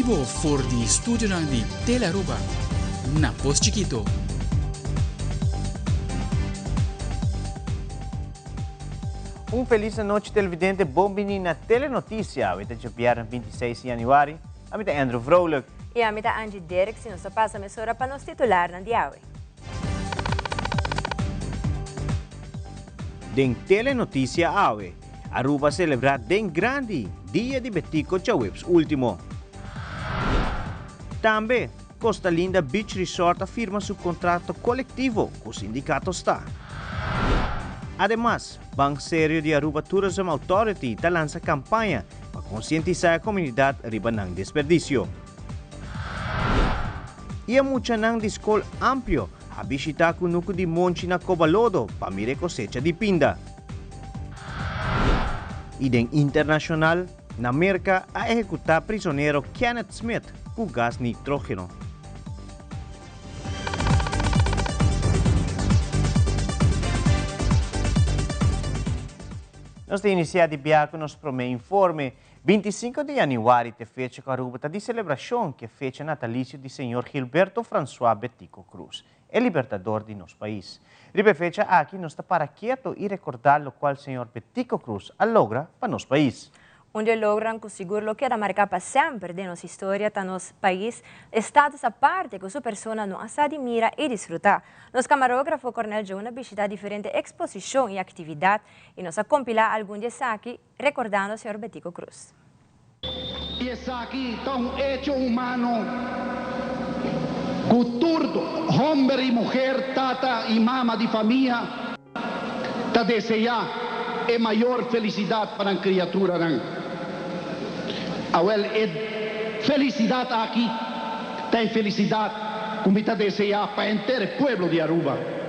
vivo for di studio di Telearuba, na Post Chiquito. Un felice noite televidente, bombini na Telenotícia. Weet je, op 26 januari. Met Andrew Vrolijk. E a mita Angie Derek, nos passa a mesura para nos titular na diawe. Den Telenotícia Awe. Aruba celebrar den grande Dia de Betico Chawips último. Também, Costa Linda Beach Resort afirma seu contrato coletivo com o sindicato está. Además, Banco Sério de Aruba Tourism Authority lança campanha para conscientizar a comunidade riba ng desperdício. E a mucha ng discol amplo a visitar com nuco de monte na Cobalodo para mire cosecha de pinda. E den internacional, na América, a executar prisioneiro Kenneth Smith com gás nitrógeno. Nós temos iniciado com o nosso primeiro informe. 25 de januário é fecha com a rubrica de celebração que é fecha natalício do senhor Gilberto François Betico Cruz, o libertador de nosso país. Ribe fecha aqui nós está para quieto e recordar o qual o senhor Betico Cruz logra para nosso país. Onde logran conseguir lo que era marcar para sempre de nossa história, de nosso país, estados a parte que sua persona nos admira e desfruta. Nosso camarógrafo Cornel Jona visita diferentes exposições e atividades e nos compila alguns dias aqui recordando o Sr. Betico Cruz. E está aqui tão hecho humano, culturdo, homem e mulher, tata e mama de família, te desejar a maior felicidade para a criatura. Awel, felicidade aqui, tem felicidade, como está desejar para o inteiro povo de Aruba.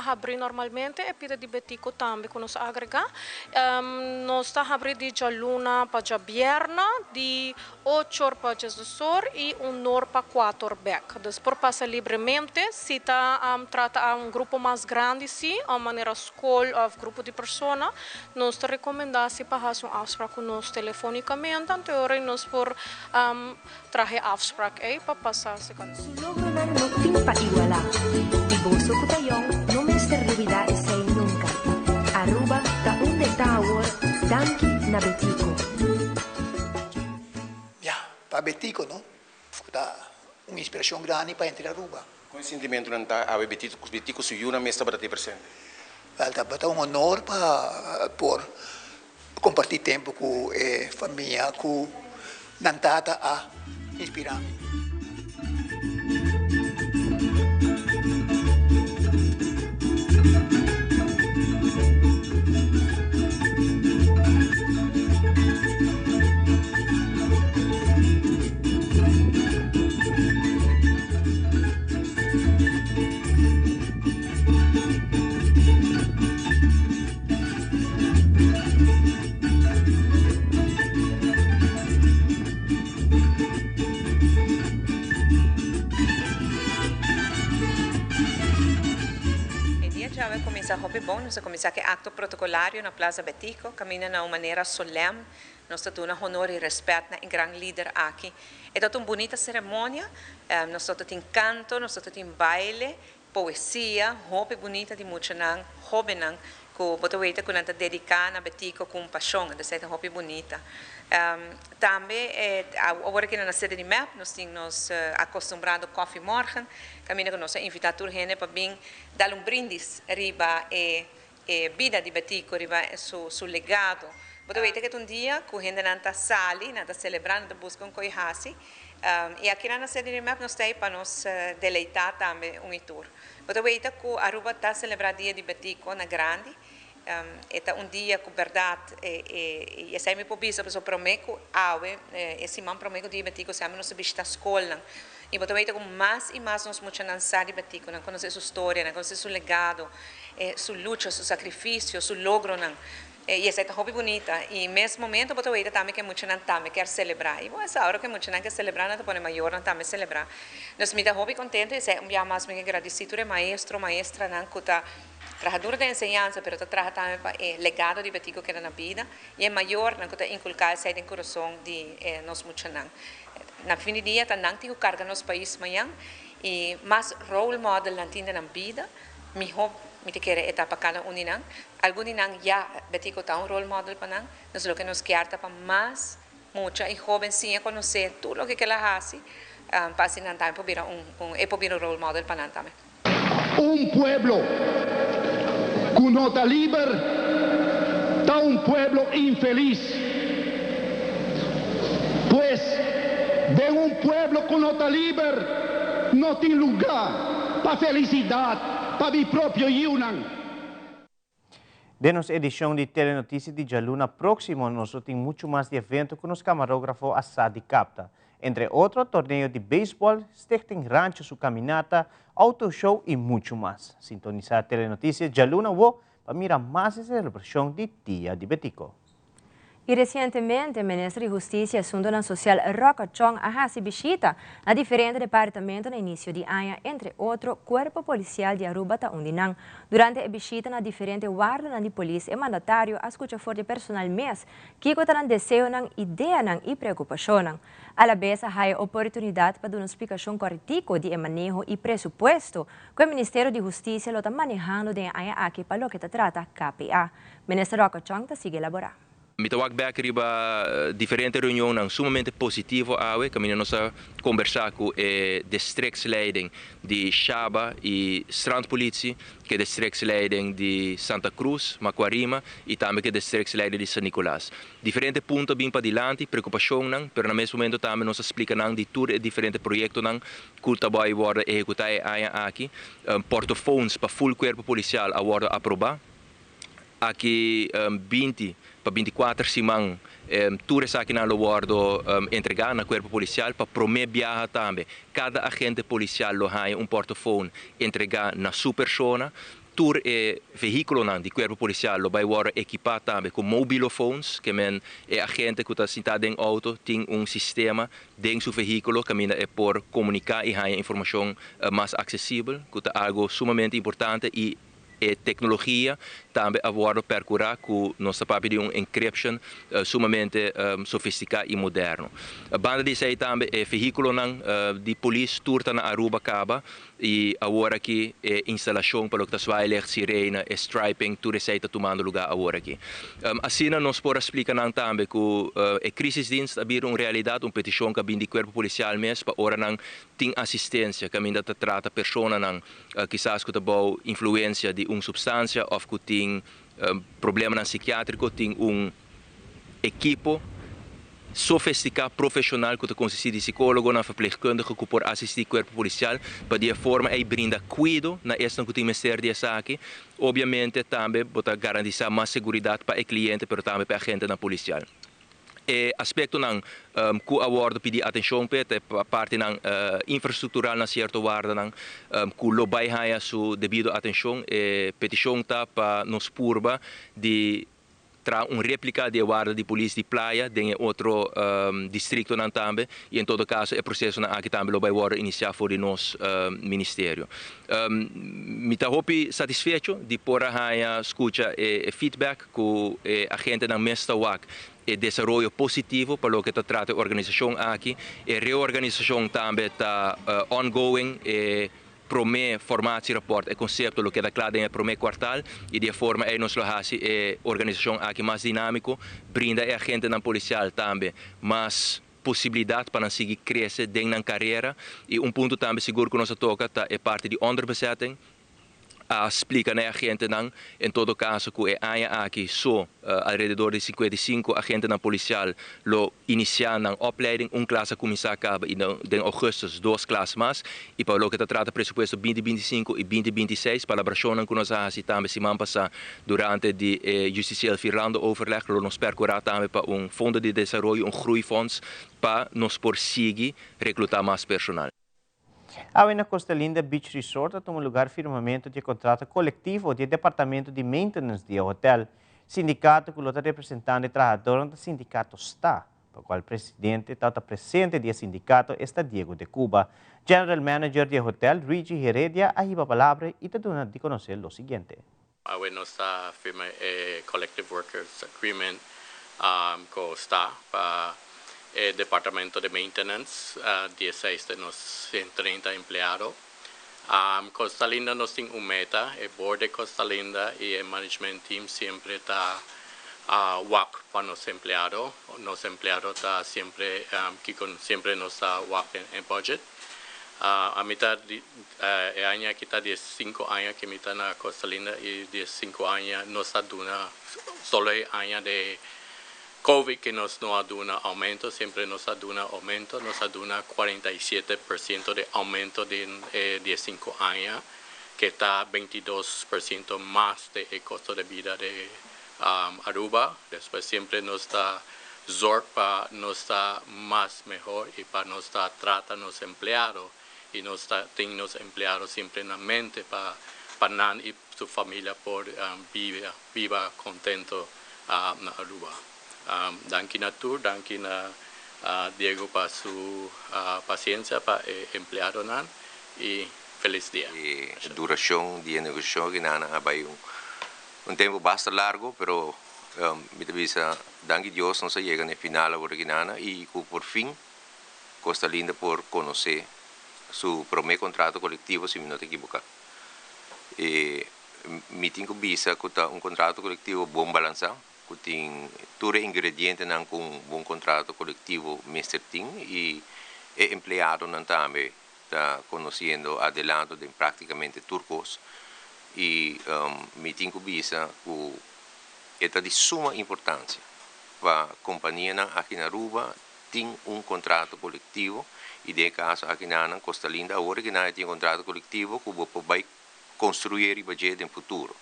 Abrir normalmente e pide di Betico também quando nos agrega. Nós está abrir de Jaluna para Bierna, de 8 para Jesus e 1 para 4 back. Depois passa livremente, se está trata grupo mais grande, sim, a maneira escola, ou grupo de pessoas, nós te recomendamos para fazer uma afspraak com nós telefonicamente, anterior nós por trazer afspraak para passar a segunda. Sulogro no fin paiwala. Iboso ko tayong no Mr. Rubida Esay nunca. Aruba ka unde tower, danki na Betico. Para Betico, no? Está uma inspiração grande para entrar Aruba. Qual sentimento não está a Betico se uma mesa para ter presente? Está um honor para por compartilhar tempo com a família, com Nantata a inspirar. Começa hobby bom, nós começa que acto protocolario na Plaza Betico, caminha na uma maneira solene, nós temos honor e respeito na grande líder aqui. É uma bonita cerimônia, nós temos canto, nós temos baile, poesia, hobby bonita de muitos nang, hobby nang, que você que nós dedicamos a Betico com paixão, dessa é uma hobby bonita. Também, agora que na sede de MEP, nós temos acostumado coffee morgen, caminha com nossa invitado gente para vir dar brindis riba e vida de Betico, riba su legado. Você vê que um dia, que a gente não está sali, não está celebrando, não busca coihasi, E aqui na sede de MEP nós temos para nos deleitar também tour. Você vê que Aruba está celebrando o dia de Betico na grande. É dia que verdade e essa é minha pobisa, mas eu prometo esse man prometo de Betico se a nós visita a escola. E você vê que mais e mais nós muito lançar de Betico, não conhecer sua história, não conhecer seu legado, sua luta, seu sacrifício, seu logro, não. E essa é uma hobby bonita. E nesse momento, eu vejo também que muitos não também quer celebrar. E essa hora que muitos não quer celebrar, não pode maior não também celebrar. Nós me dá hobby contente e é um mais bem agradecido ao maestro, maestra, não que está trabalhador de ensinança, mas está trabalhando para o legado de Betico que era na vida. E é maior, não que está inculcar essa no coração de nós muitos não. Na fim do dia, não tem que carga nos país amanhã e mais role model não tem na vida. Me hobby me te quer etapa cada uninang algum inang já Betico tá role model para nang nós lo que nos quer para mais muita e jovem sim conhecer tudo o que ela faz para assim não tempo vira role model para nang também Pueblo con nota liber está pueblo infeliz pues de pueblo con nota liber no tem lugar para felicidade para mi propio Yunan. De nuestra edición de Telenoticias de Jaluna próximo, nosotros tenemos mucho más de evento con los camarógrafos Asadi Capta. Entre otros, torneo de béisbol, Stichting Rancho, su caminata, auto show y mucho más. Sintonizar Telenoticias Jaluna para mirar más de celebración de Día de Betico. E recentemente, o ministro de Justiça e Assuntos Social Roca Chong se visita a diferentes departamentos no início de ano, entre outros, o Corpo Policial de Aruba ta Undinang. Durante a visita na diferentes guardas de polícia, é mandatário a escutar forte personal mês que cotam desejo, ideia e preocupação. A la vez, há a oportunidade para dar uma explicação correta de manejo e pressuposto que o Ministério de Justiça está manejando de ano aqui para o que trata KPA. O ministro Roca Chong está sigue elaborar. Mitawag riba diferente reunião sumamente positivo awe kami nós conversar com districtsleiding de Shaba e Strandpolitie, que districtsleiding de Santa Cruz, Macuarima e também que districtsleiding de San Nicolás. Diferente pontos bem para dilante, preocupação não, pero na mesmo momento também nós explica não de tour diferentes projetos não, culta vai worden executar aqui, portofóns para full corpo policial a worden aprovar. Aqui 20 para 24 semana tours aqui na Lowardo entregar na corpo policial para prometer viajar também. Cada agente policial lo tem portofone entregar na sua persona. Tour veículo de corpo policial lo vai worden equipado também com mobilophones, que men agente que está sentado em auto tem sistema dentro do veículo que é por comunicar e ter informação mais acessível, que é algo sumamente importante e tecnologia também agora percurar com nossa papel de encryption sumamente sofisticado e moderno. A banda disso aí também é veículo de polícia turta na Aruba Caba e agora aqui é instalação para o que está sirene, striping, tudo isso aí está tomando lugar agora aqui. Assim nós podemos explicar também que a crisisdienst abrir uma realidade, uma petição que vem do corpo policial mesmo para ora não tem assistência que ainda trata pessoas não quizás que tem influência de uma substância ou que tem problema psiquiátrico, tem equipo sofisticado profissional que consiste de psicólogo, na verpleegkundige que pode assistir o corpo policial para de forma aí brinda cuidado na esta que tem ministério de aqui, obviamente também para garantir mais segurança para o cliente, mas também para a agente na policial. Aspecto não que a guarda pedir atenção para parte não infraestrutural na certa guarda não que lo vai haja su devido atenção petição tá para nos purba de tra réplica de guarda de polícia de praia em outro distrito não também e em todo caso o processo não aqui também lo vai guarda iniciar for de nosso ministério me tá hope satisfeito de por haja escuta feedback que a gente não mesta wak desenvolvimento positivo para o que trata a organização aqui. A reorganização também está ongoing. Promete formato rapport e conceito lo que está claro em promete quartal e de forma aí nós fazemos a organização aqui mais dinâmico, brinda a gente na policial também mais possibilidade para seguir crescer dentro da carreira e ponto também seguro que nós toca é parte de onderbezetting. explica a gente não, em todo caso, que aqui só alrededor de 55 agentes policiais lo iniciam na opleiding, classe começar a acabar em agosto, 2 classes mais, e para o que trata presupuesto 2025 e 2026, para a braçona que nós também semana passada durante a Justiça Fernando overleg, nós percorremos também para fundo de desenvolvimento, groeifonds, para nos prosseguir reclutar mais personal. Na Costa Linda Beach Resort tem um lugar firmamento de contrato coletivo do Departamento de Maintenance do hotel. Sindicato que está representando o trabalhador do sindicato está, para o qual o presidente está presente do sindicato está Diego de Cuba. General Manager do hotel, Luigi Heredia, a palavra e te dá de conhecer o seguinte. Nossa firma Collective Workers Agreement com está para o Departamento de Maintenance, 16 de nos 130 empleados. Costa Linda nos tem meta, o board de Costa Linda e o management team sempre está work para nos empleados. Nos empleados está sempre, sempre nos work em budget. A mitad año que está 5 años que está na Costa Linda e 5 años nos está dando solo año de COVID que nos no ha dado aumento, sempre nos ha dado aumento, nos ha dado 47% de aumento de 5 años, que está 22% más de costo de vida de Aruba. Después siempre nos da zork para nos da más mejor y para nos da trata los empleados y nos da los empleados siempre en la mente para nan y su familia por viva contento na Aruba. Danke na tour, danke na Diego para su paciencia para empleado nan y feliz dia. A duração de negociação que nana abai tempo bastante largo, pero me avisa, danke Dios, não se chega no final agora que nana e por fim Costa Linda por conhecer su primeiro contrato coletivo, se me não te equivocar. E me tenho visa que tá contrato coletivo bom balançado, que tem todos os ingredientes nan com bom contrato coletivo Mr. Team e empleado nan também está conhecendo adelante de praticamente turcos e me tenho visa que é de suma importância para a companhia aqui na Aruba tem contrato coletivo e de caso aqui na Costa Linda agora que tem contrato coletivo que vai construir o budget no futuro.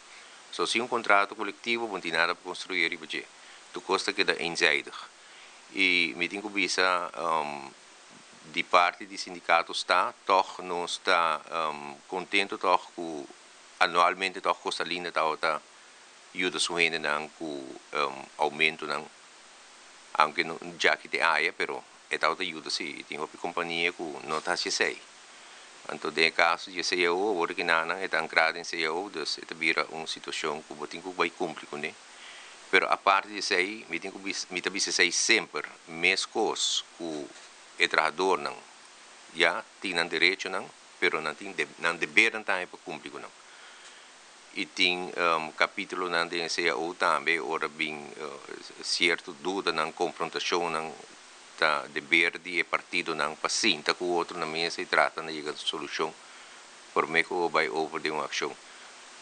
So, se contrato coletivo, não tem nada para construir o budget. Tu custa que é eenzijdig. E me tenho visa de parte do sindicato está, toch não está contente toch que anualmente toch Costa Linda está ajuda suene nan com aumento nan, anche já que te haya, pero é tal ajuda se tem uma companhia que não está se sei. Então, de caso de CEO, agora que nana é ancrado em CEO, dus é vira uma situação que eu tenho que vai cumprir com ele. Pero a parte de sei, me tenho que sei sempre, mesmo coisas que o trabalhador não, já tem direito não, pero não tem não dever não para cumprir com não. E tem capítulo não de CEO também, ora bem certo dúvida não confrontação não da dever de partido não pacienta com o outro na mesa e trata de chegar a solução por meio que vai over de uma ação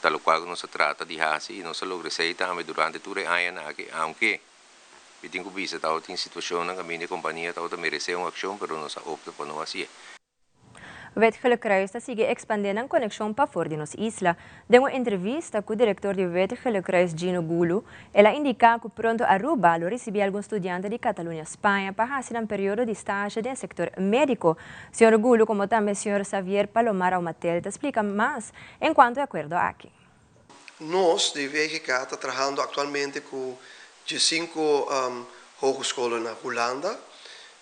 tal qual não se trata de fazer e não se logra sair também durante todo o ano aqui aunque eu tenho visto tal tem situação na minha companhia tal da merecer uma ação pero não se opta por não fazer. O Wetgele Kruis sigue expandindo a conexão para fora de nossa isla. De uma entrevista com o diretor de Wetgele Kruis, Gino Gulu, ela indica que pronto Aruba lo recebi alguns estudiantes de Catalunha, Espanha, para fazer um período de estágio no setor médico. Sr. Gulu, como também o Sr. Xavier Palomar Aumatel, te explica mais enquanto acordo aqui. Nós, de VGK, está trabalhando atualmente com 5 hogescholen na Holanda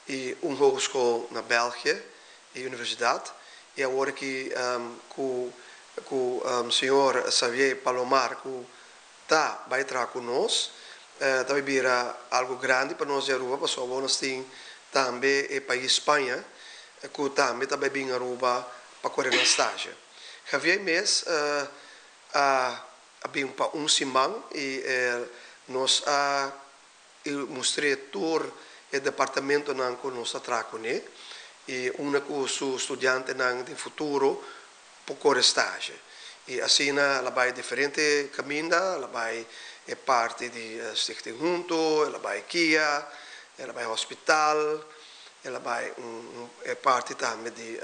e hogeschool na Bélgica e universidade. E agora que o senhor Xavier Palomar está vai entrar conosco, vai vir algo grande para nós de Aruba, porque nós temos também o país Espanha, que também vai vir a Aruba para correr na estágio. Javier mês vem para semana e nós mostrei todo o departamento que nós trabalhamos e único su studente nang di futuro por correr estágio E assim ela vai diferente caminho, ela vai é parte de Stichting Junto, ela vai Kia, ela vai hospital, ela vai é parte também de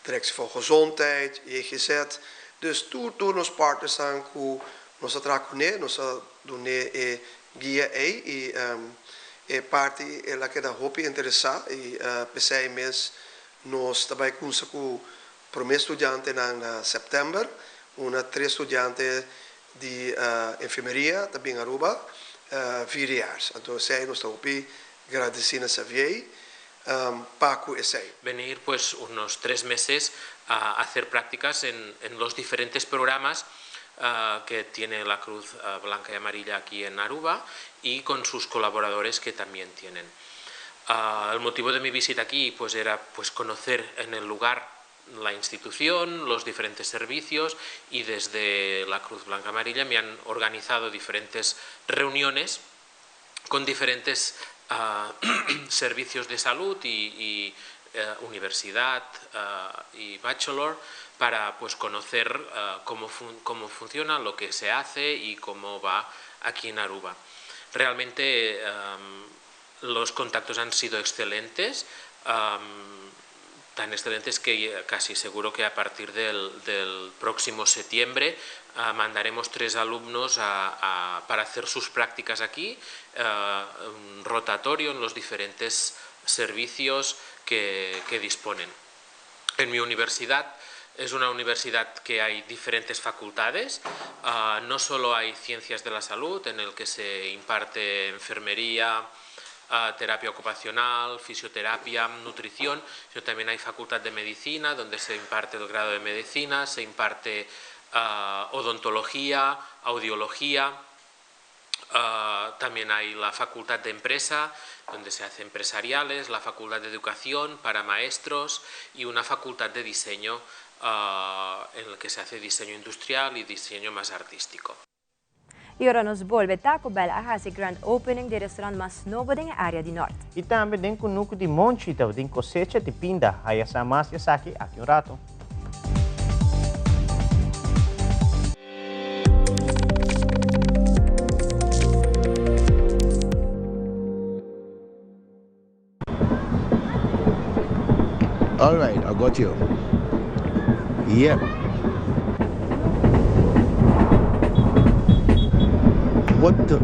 Directie voor Gezondheid, EGZ. Dus todos os partners são que nós trabalhamos, nós doen guia e parte ela que dá hope interessar e pensei mesmo nós também com o estudante na setembro, três estudantes de enfermeria também em Aruba, 4 anos. Então, nós estamos agradecidos a Xavier, Paco y Sei. Venir pues unos 3 meses a hacer prácticas en los diferentes programas que tiene la Cruz Blanca y Amarilla aquí en Aruba y con sus colaboradores que también tienen. El motivo de mi visita aquí pues era pues conocer en el lugar la institución, los diferentes servicios, y desde la Cruz Blanca Amarilla me han organizado diferentes reuniones con diferentes servicios de salud y universidad y bachelor para pues conocer cómo funciona, lo que se hace y cómo va aquí en Aruba. Realmente los contactos han sido excelentes, tan excelentes que casi seguro que a partir del próximo septiembre mandaremos 3 alumnos para hacer sus prácticas aquí, un rotatorio en los diferentes servicios que disponen. En mi universidad es una universidad que hay diferentes facultades, no solo hay ciencias de la salud en el que se imparte enfermería, terapia ocupacional, fisioterapia, nutrición, sino también hay facultad de medicina donde se imparte el grado de medicina, se imparte odontología, audiología, también hay la facultad de empresa donde se hace empresariales, la facultad de educación para maestros y una facultad de diseño en la que se hace diseño industrial y diseño más artístico. E ora nos vuelve Taco Bell a hacer grand opening del restaurante más nuevo en la área de norte. E também tem conuco de Monchita, de cosecha de Pinda, aí essa mais e saque aqui um rato. All right, I got you. Yep. What the?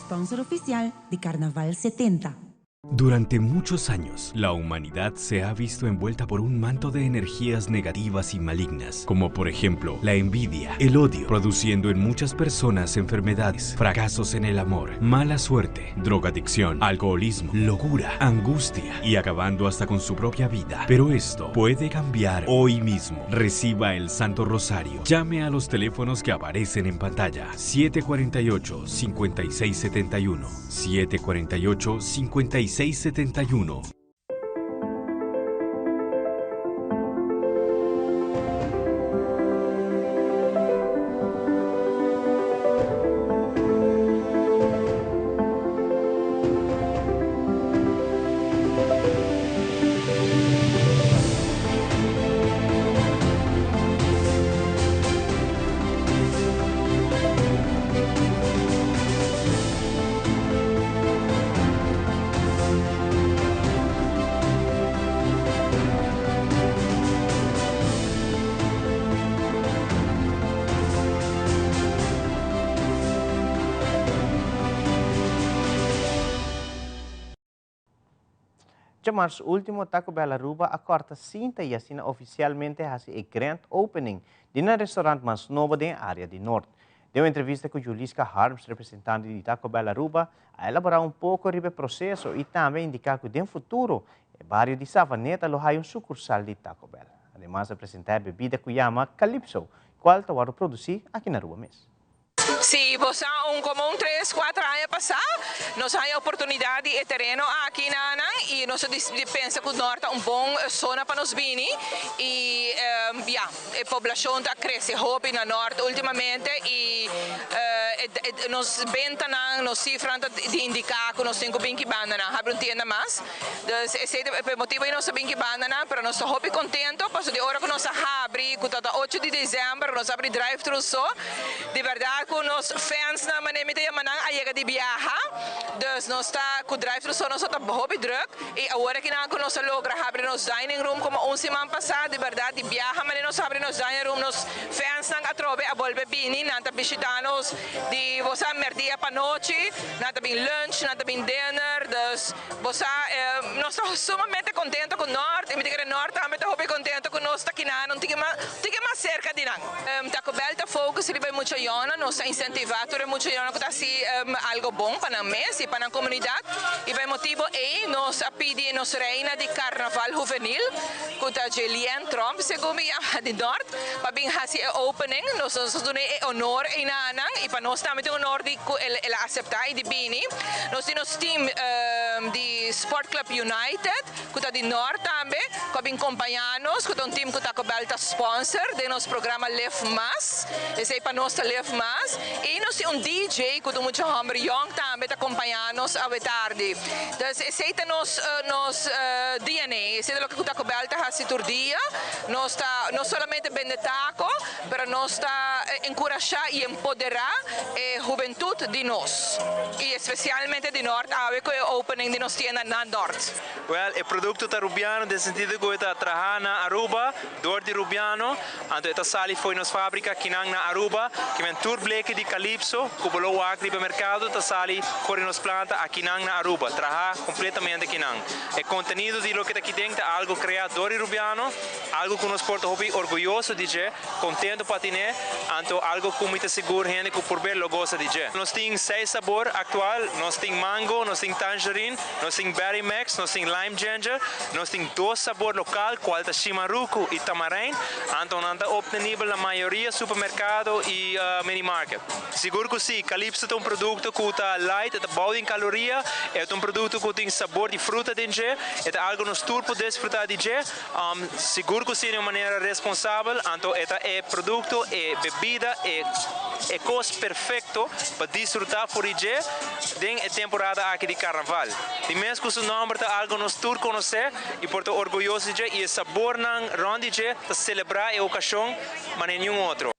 Sponsor oficial de Carnaval 70. Durante muchos años, la humanidad se ha visto envuelta por un manto de energías negativas y malignas, como por ejemplo la envidia, el odio, produciendo en muchas personas enfermedades, fracasos en el amor, mala suerte, drogadicción, alcoholismo, locura, angustia y acabando hasta con su propia vida. Pero esto puede cambiar hoy mismo. Reciba el Santo Rosario. Llame a los teléfonos que aparecen en pantalla: 748-5671, 748-5671. Mas último Taco Bell Aruba a quarta cinta e assim oficialmente hace o grand opening de um restaurante mais novo da área de norte. Deu uma entrevista com Julisca Harms, representante de Taco Bell Aruba, a elaborar um pouco sobre o processo e também indicar que, no futuro, o bairro de Savaneta vai um sucursal de Taco Bell. Además, apresentar a bebida que chama Calypso, qual está a produzir aqui na Aruba mesmo. Sim, você como 3, 4 anos passar, nós temos a oportunidade de terreno aqui na Ana e nós pensa que o norte é uma boa zona para nós vir e a população está crescendo na norte ultimamente e nós bentanang, nós cifras de indicar que nós temos bem que banana, abre uma tienda mais, esse é o motivo de nós bem que banana, mas nós estamos bem contentes, porque de hora que nós abre, que está 8 de dezembro, nós abre drive-thru só, de verdade que nós fans na maneira de manang ayega de viaja, dus nós está com drive-thru só nós está bem druk e agora que nós logra abrir nos dining room como semana passada, de verdade de viaja, mas nós abre nos dining room, nós fans nang atrobe a volve bini, nanta visitanos de você merdia para noite, nada bem lunch, nada bem dinner, dus você nós estamos sumamente contentes com o norte, e me diga que o norte também está bem contente com nós aqui na, não tem mais cerca de nang. Taco Bell está focus ele vai muito yona, nós incentivar muito yona que está assim algo bom para nós e para a comunidade e vai motivo e nós pedir nos reina de carnaval juvenil, que está Julian Trump, segundo de norte, para bem fazer opening, nós damos honor em Nanang e para nós também tem honor de ela aceitar e de bini. Nós temos team de Sport Club United, que está de norte também, que vem acompanhar-nos, que é um time que Taco Bell está sponsor de nosso programa Live Mas, esse é para nós Live Mas, e nós temos DJ que é muito homem young também está acompanhando-nos à tarde. Então, esse é nosso DNA, esse é o que Taco Bell está fazendo dia, nós está não somente vender taco, mas nós está encorajar e empoderar a juventude de nós, e especialmente de norte, com o opening de nossa tienda na norte. Well, o produto está rubiano, no sentido que está trabalhando na Aruba, dor de rubiano, então esta sali foi nas fábrica aqui na Aruba, que vem tour bleque de Calypso, que bolou aqui para o mercado, esta sali corre nos planta aqui na Aruba, trabalha completamente aqui na. O conteúdo de lo que está aqui dentro é algo criado dor de rubiano, algo que nos porta orgulhoso de dizer, contente para ter, então algo que muito seguro gente que por ver lo gosta de dizer. Nós temos 6 sabores atual, nós temos mango, nós temos tangerine, nós temos berry mix, nós temos lime ginger, nós temos 2 sabores local, qual é chimaruco e tamarind, então anda obtenível na maioria supermercado e mini market. Seguro que sim, Calypso é um produto que está light, é bom em caloria, é um produto que tem sabor de fruta dentro, é algo que nós todos podemos desfrutar de seguro que sim de uma maneira responsável, então é produto, é bebida, é coisa perfeito para desfrutar por dia em temporada aqui de carnaval. De mesmo que o nome é algo que nós todos conhecemos e porto orgulhoso de e o sabor não ronde de celebrar a ocasião, mas nenhum outro.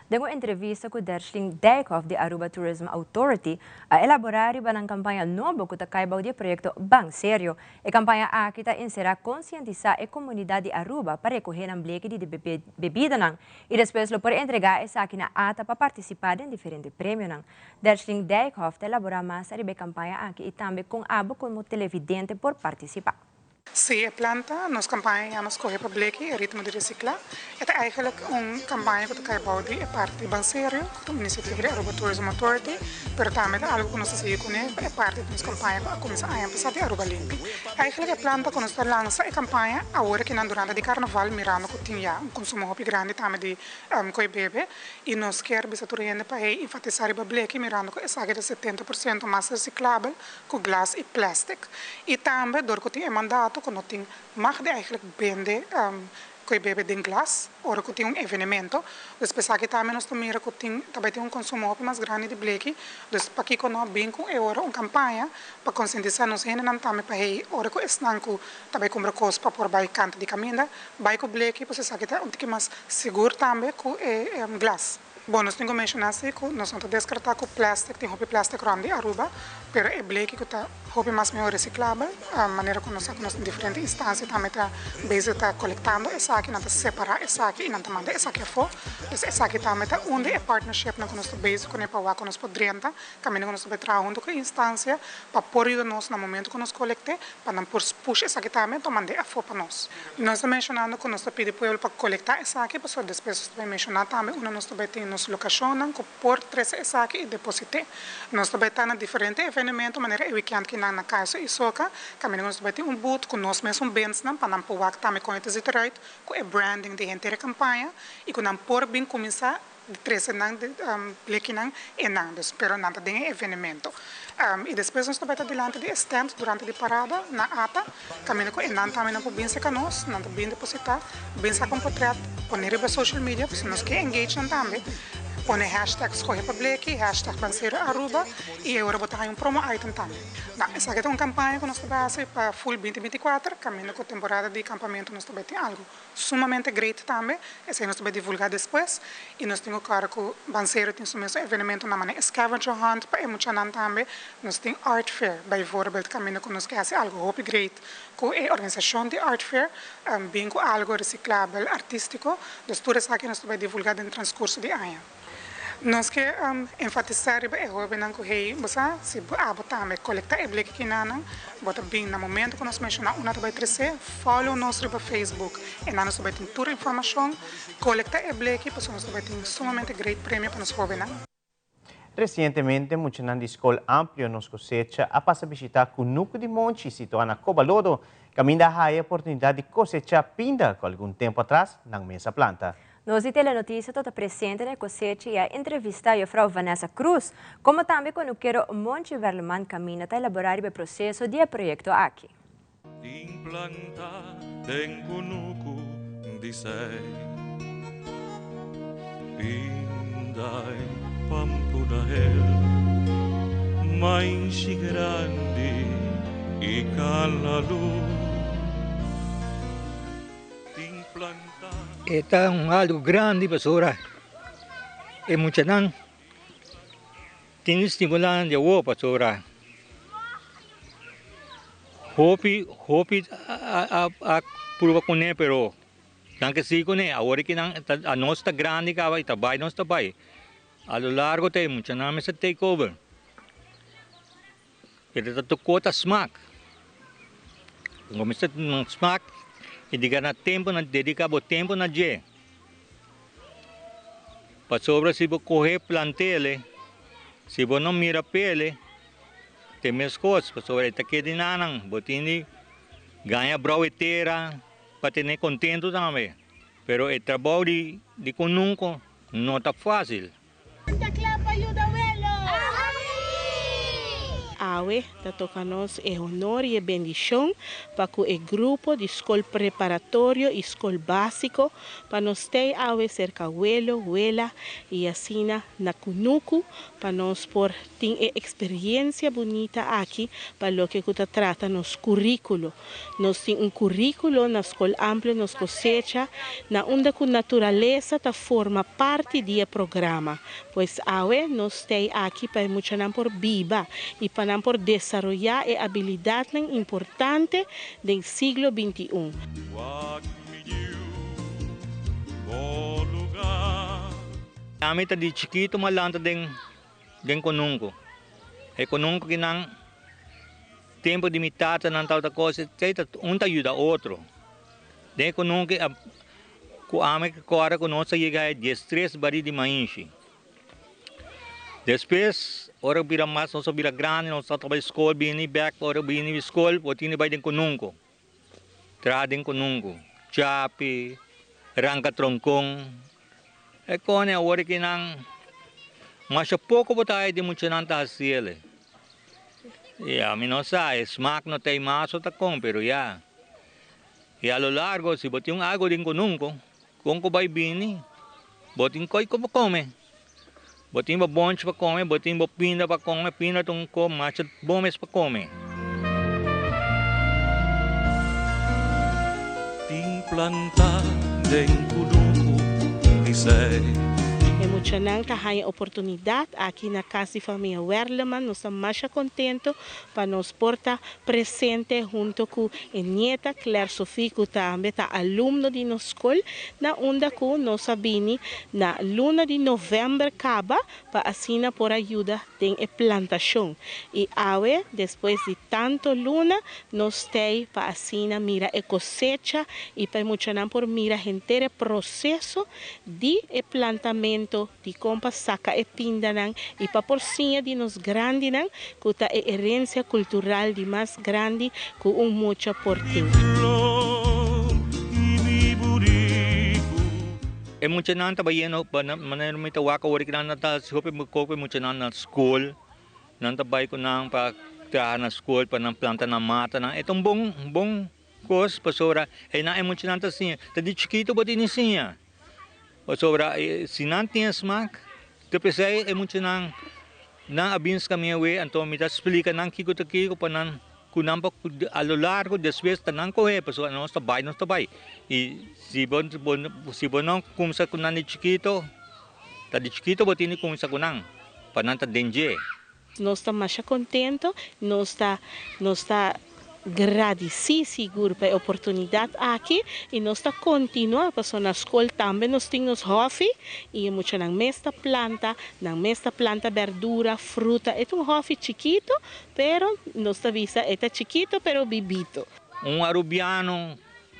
Dengo entrevista com Dersling Dijkhoff de Aruba Tourism Authority a elaborar uma campanha nova que está caiba do projeto Bang Sério. A campanha aqui está inserá conscientizar a comunidade de Aruba para recolher um bleque de bebida e depois lo por entregar essa aqui na ata para participar em diferentes prêmios. Dersling Dijkhoff está elaborar mais a campanha aqui e também com abo como televidente por participar. Sim, a planta, nossa campanha chamamos Correr para Bleque, ritmo de reciclar. É eigenlijk uma campanha que está caindo é parte de Bang Sério, que é uma iniciativa de Aruba Tourism Authority, mas também é algo que nós seguimos é parte de nossa campanha que começa a passar de Aruba Limpi. Eigenlijk a planta que nós lança a campanha agora que durante o carnaval mirando que tinha consumo muito grande também de coi bebe e nós queremos essa para enfatizar a Bleque mirando que é 70% mais reciclável com glas e plástico. E também dor que tem mandato que nós temos mais de eigenlijk vender que bebe de glas, ora que tem evento, depois aqui também nós também tem consumo muito mais grande de bleque, depois para que nós bem com ora uma campanha para conscientizar nos gente não também para aí ora que estão com também compra coisas para por baixo canto de caminho, vai com bleque, você sabe que é um pouco mais seguro também com glas. Bom, nós temos que mencionar que nós não descartar com plástico, tem roupa plástico grande Aruba, mas é bleque que está roupa mais melhor reciclável, a maneira que nós em diferentes instâncias também está coletando essa aqui, não está separar essa aqui e não está mandando essa aqui fora, essa aqui também está onde é partnership que nós estamos com para que nós podemos caminho que nós estamos trabalhando com a instância para pôr nós no momento que nós coletamos, para não puxar essa aqui também, para mandar a fora para nós. Nós estamos mencionando que nós pedimos para coletar essa aqui, para depois estamos mencionando também, nós também temos nos locacionan por 13 esaki e deposite. Nós também tá na diferente evento, maneira e weekend que na casa e soca, caminho nós também tem boot com nós mesmo bens não para não pouar também com esse direito, com o branding de inteira campanha e com não por bem começar de 13 nang de blekinang e nang, pero nanta de evento. E depois nós também adiante de stand durante a parada na ata, caminho com enan também não podem ser canos, não podem depositar, bem sa comportar, poner riba social media, porque nós que engage também. Pone hashtag Escolha Publique, hashtag Banseiro Aruba e agora botar um promo item também. Essa aqui é uma campanha que nós temos para Full 2024, caminho com a temporada de acampamento, nós também tem algo sumamente great também, esse aí nós também divulgar depois, e nós temos claro que o Banseiro tem um evento na maneira scavenger hunt, para emocionar também, nós temos art fair, bijvoorbeeld, caminho que nós queremos algo hope great, com a organização de art fair, bem com algo reciclável, artístico, então tudo isso aqui nós também divulgar no transcurso de ano. Nós que enfatizar é o benang ko hey basta se abota me colectar e black kinana bota bem no momento que nós mencionar uma também 13 follow nós no Facebook e nós também tem toda a informação colectar e black para nós também tem sumamente great prêmio para nós jovens. Recentemente, Muchinandi School Amplio nos cosecha a passar a visitar o Núcleo de Monte, situado na Cobalodo, que ainda há a oportunidade de cosechar pinda, com algum tempo atrás, na mesma planta. Nós e Telenotícia está presente na cosecha e a entrevista a Frau Vanessa Cruz, como também quando quero Monte Verleman caminha para elaborar o processo de projeto aqui. Implanta den kunuku disei pindai pampudahel mais grande e calalu Esta algo grande, pastora. E mucha nan. Tiene estimulante de agua, pastora. Hopi a prueba con él, pero tan que sí con él. Ahora que a no está grande, que está bay, no está bay. A lo largo de mucha nan me se take over. Pero está tocota smack. Como me se smack. E diga na tempo, dedicava tempo na je. Para sobra se você correr plantele, se você não mira pele, tem mais coisas. Para sobra está aqui de nanang, botini ganha braueteira, para ter contento também. Pero o trabalho de conunco não está fácil. Awe, está tocando-nos é honor e bendição para que o grupo de escola preparatório e escola básico para nós ter awe cerca abuelo, abuela e assim na Kunuku para nós por ter experiência bonita aqui para lo que está trata nos currículo. Nós temos currículo na escola ampla, nos cosecha, na onde a natureza tá forma parte do programa. Pois awe nós tem aqui para muito por viva e para por desarrollar a habilidade importante do século XXI. A meta de chiquito malanta den conunco. E conunco que não tempo de mitad não tal coisa, um ajuda a outro. Den conunco que a ame que corre com nós chega a 13 bari de mainchi. Depois, ora bira mais, nós bira grande, nós trabalha escola, bini back, ora bini escola, botini vai den conunco. Tradem conunco, chapi, ranca troncong. É quando é hora que não, mas pouco botar de muito não tá assim. E a mim não sai, smack não tem mais outra com, pero já. E a lo largo, se botar algo de conunco, conco vai bini, botin coi como come. Botin ba bonch para comer, botin ba pinda para comer, pinda tong com, mas bomes para comer. Implanta den kunuku disei. É muito a oportunidade aqui na Casa de Família Werleman. Nós estamos mais contentes para nos portar presente junto com a nieta Claire Sophie, que também está aluna de nossa escola, na onda que nós sabemos na luna de novembro acaba para assinar por ajuda em plantação. E awe, depois de tanto luna, nós temos para assinar mira a cosecha e para muito por mira inteiro processo de plantamento momento de compa saca e pindanan e pa porcinha de nos grande nan kuta e herencia cultural de mais grande com mucha portinho. E mucha nanta bayeno maner mi tawaka wari kinana ta hope mo ko mucha na school nanta bay ko nang pa na school pa ng planta na mata na itong bong kos pasora na mucha nanta siya tadi chiquito ba din siya pasora sinantias mak tepesay mucha nang na abins kami we anto mi ta explica nang kiko pa nan kunamba a lo largo después tanan ko pasora no sta bay e si bonong kumsa kunan ni chiquito tadi chiquito ba tini kumsa kunang pananta denje. Nós estamos mais contentes, nós está agradecidos pela oportunidade aqui e nós está continuando para na escola também nós temos hobby e muito na mesma planta verdura, fruta, é hobby chiquito, pero nós está vista é chiquito pero bibito. Arubiano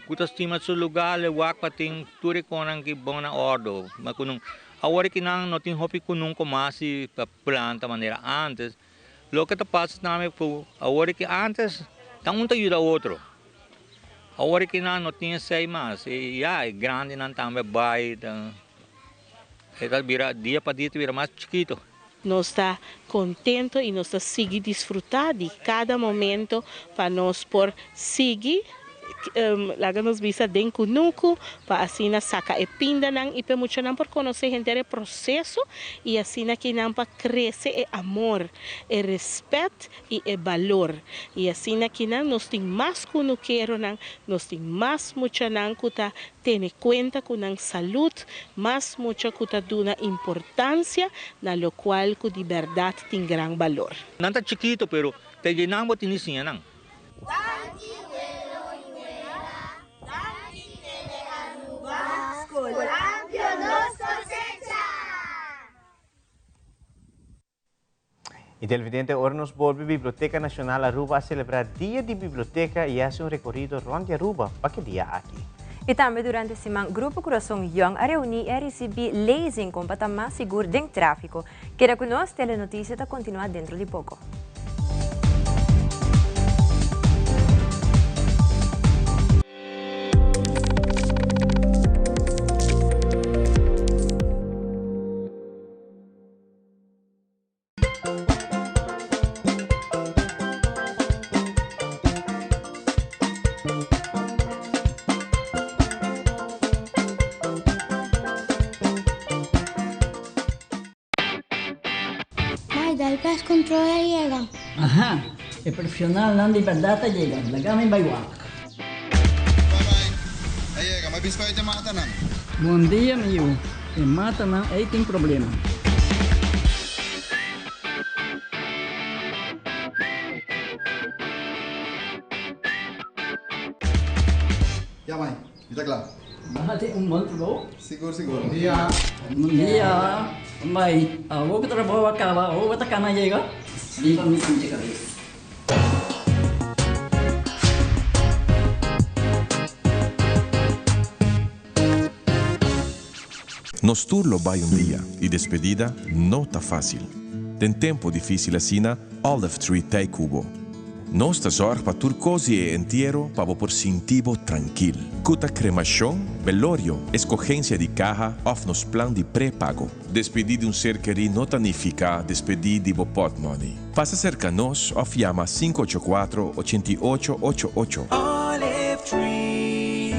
kuta estima su lugar le wak pating turi konang ki bona ordo makunung awari kinang notin hopi kunung komasi pa planta manera antes lo que te pasa name fu awari que antes tan un ayuda otro awari kinang notin 6 más e ya grande nan tambe bai eta vira dia pa dia vira mais chiquito. Nós está contento e nós está seguir desfrutar de cada momento para nós por seguir nos visa den kunuku para assim na saca e pinda nan e pe mucho nan por conhecer gente o processo e assim na que nan para crescer e amor e respeito e valor e assim na que nan nós tem mais kunuqueiro nan nós tem mais mucho nan kuta tem conta com nan saúde mais mucho kuta duna importância na lo qual ku de verdade tem gran valor. Nanta chiquito pero te llenamos tinisinha nan. Y televidente, ahora nos vuelve Biblioteca Nacional Aruba a celebrar Día de Biblioteca y hace un recorrido ronde Aruba para que día aquí. E também durante a semana, o Grupo Coração Young a reunir e receber leasing com para mais seguro do tráfico. Queda conosco, Telenotícia está continuar dentro de pouco. Del pez controla llega. Ajá, el profesional non di verdade llega, la gama in baiwa. Bye llega, may bispo ite mata nan. Bom dia, meu. E mata nan, aí tem problema. Ya mãe, está claro. Bahati bom trabalho. Seguro, seguro. Bom dia. Bom dia. Mãe, vou que trabalho acaba, vou botar cana chega. Limpa me sentir cabeça. Nos turlo vai dia e despedida não tá fácil. Tem tempo difícil assim, Olive Tree Tay Cubo. Nostra zorg pa turcosi e entierro pa por sintivo tranquil. Cuta cremação, velorio, escogencia de caja of nos plan de pré-pago. Despedir de ser querido não significa despedir de pot money. Passa cerca nos of llama 584-8888. Olive Tree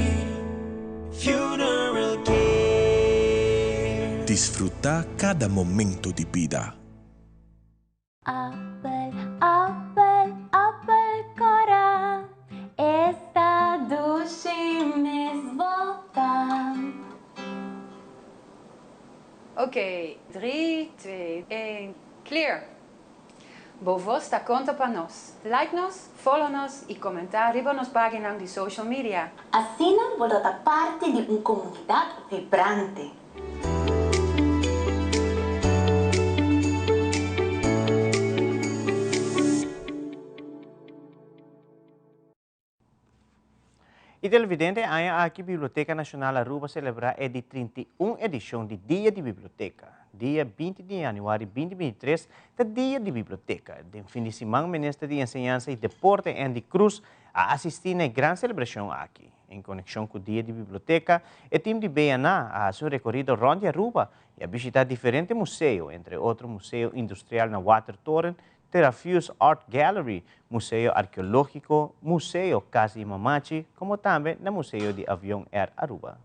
Funeral Care. Disfrutar cada momento de vida. Oké, 3, 2, 1, clear. Bovo sta conta para nós. Like-nos, follow-nos e comentar riba nos páginas de social media. Assim vou dar parte de uma comunidade vibrante. E televidente, aqui a Biblioteca Nacional Aruba celebra a 31 edição de Dia de Biblioteca. Dia 20 de janeiro de 2023, é Dia de Biblioteca. De fim de semana, o Ministro de Enseñança e Deporte, Andy Cruz, a assistir na grande celebração aqui. Em conexão com o Dia de Biblioteca, o time de BNA a seu recorrido Ronde Aruba e a visitar diferentes museus, entre outros Museu Industrial na Water Torrent, Terrafius Art Gallery, Museu Arqueológico, Museu Casa Mamachi, como também no Museu de Avião Air Aruba.